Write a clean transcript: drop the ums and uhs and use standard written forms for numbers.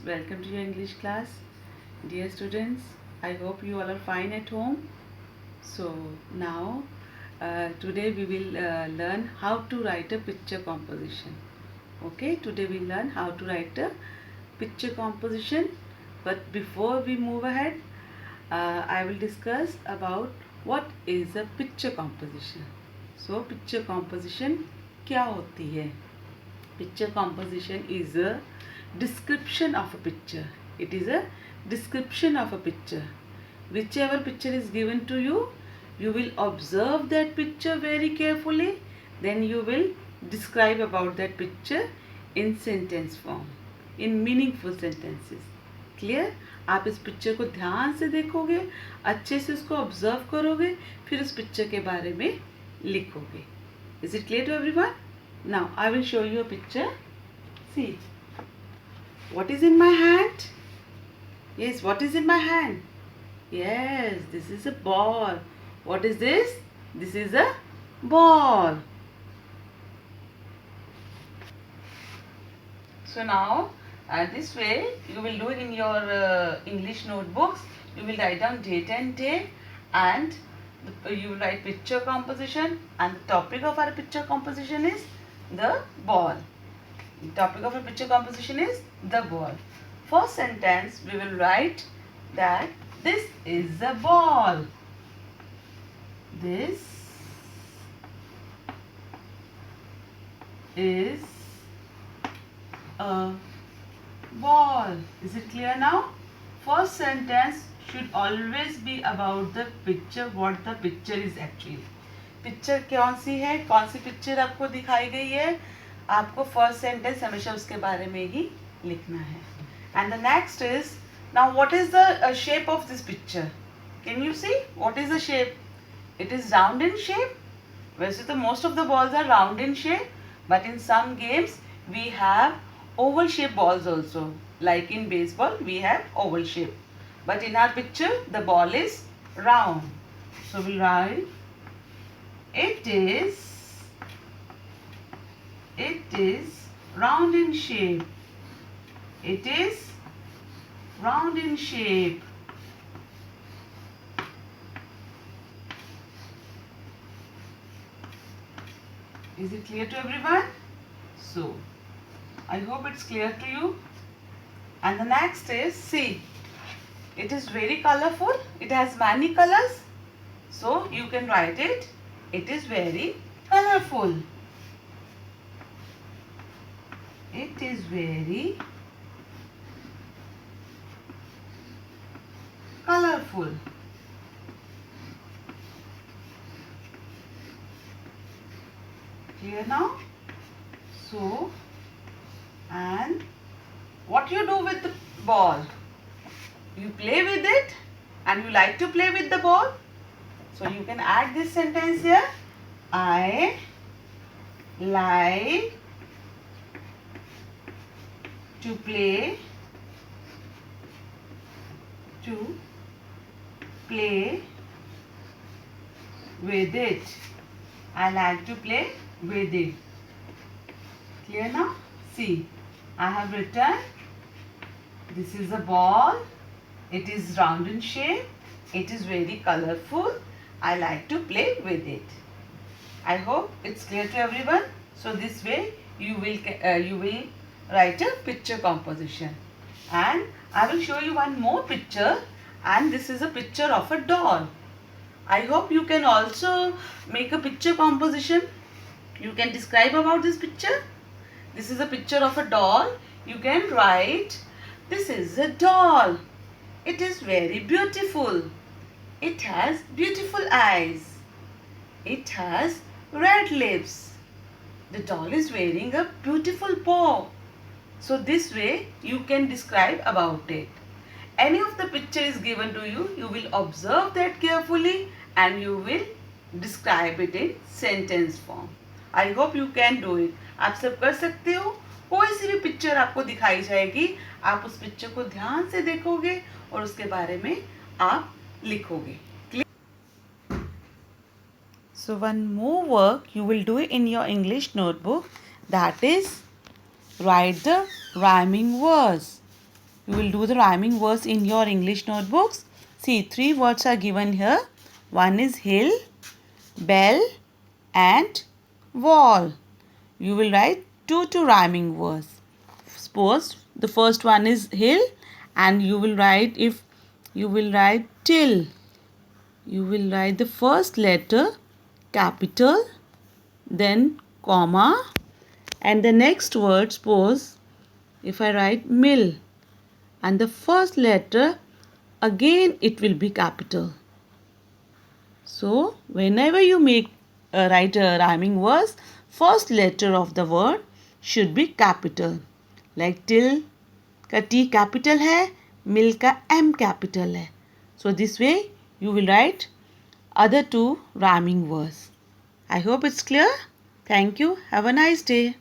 welcome to your English class. Dear students, I hope you all are fine at home. So now today we will learn how to write a picture composition. Okay, today we learn how to write a picture composition. But before we move ahead, I will discuss about what is a picture composition. So picture composition क्या होती है? Picture composition is a description of a picture. It is a description of a picture. Whichever picture is given to you, you will observe that picture very carefully. Then you will describe about that picture in sentence form, in meaningful sentences. Clear? आप इस picture को ध्यान से देखोगे, अच्छे से उसको observe करोगे, फिर उस पिक्चर के बारे में लिखोगे. Is it clear to everyone? Now I will show you a picture. See, what is in my hand? Yes, what is in my hand? Yes, this is a ball. What is this? This is a ball. So now, this way you will do it in your English notebooks. You will write down date and day, and you will write picture composition, and the topic of our picture composition is the ball. The topic of our picture composition is the ball. First sentence we will write that this is a ball. This is a ball. Is it clear now? First sentence should always be about the picture, what the picture is actually. Picture कौन सी है, कौन सी picture आपको दिखाई गई है, आपको first sentence हमेशा उसके बारे में ही लिखना है. And the next is, now what is the shape of this picture? Can you see what is the shape? It is round in shape. वैसे तो most of the balls are round in shape, but in some games we have oval shape balls also. Like in baseball we have oval shape, but in our picture the ball is round. So we'll write it is round in shape. It is round in shape. Is it clear to everyone? So I hope it's clear to you. And the next is, see, it is very colorful. It has many colors. So you can write it. It is very colorful. It is very colorful. Clear now? So, and what you do with the ball? You play with it, and you like to play with the ball. So you can add this sentence here. I like to play with it. I like to play with it. Clear now? See, I have written, this is a ball. It is round in shape. It is very colorful. I like to play with it. I hope it's clear to everyone. So this way you will write a picture composition. And I will show you one more picture. And this is a picture of a doll. I hope you can also make a picture composition. You can describe about this picture. This is a picture of a doll. You can write, this is a doll. It is very beautiful. It has beautiful eyes. It has red lips. The doll is wearing a beautiful paw. So this way you can describe about it. Any of the picture is given to you, you will observe that carefully and you will describe it in sentence form. I hope you can do it. आप सब कर सकते हो. कोई सी भी picture आपको दिखाई जाएगी, आप उस पिक्चर को ध्यान से देखोगे और उसके बारे में आप लिखोगे. So one more work you will do in your English notebook, that is write the rhyming words. you will do the rhyming words in your English notebooks. See, 3 words are given here. One is hill, bell and wall. You will write 2 rhyming words. Suppose the first one is hill and you will write till. You will write the first letter capital, then comma, and the next word, suppose if I write mill, and the first letter again it will be capital. So whenever you write a rhyming verse, first letter of the word should be capital. Like till का T capital है, mill का M capital है. So this way you will write other 2 rhyming words. I hope it's clear. Thank you. Have a nice day.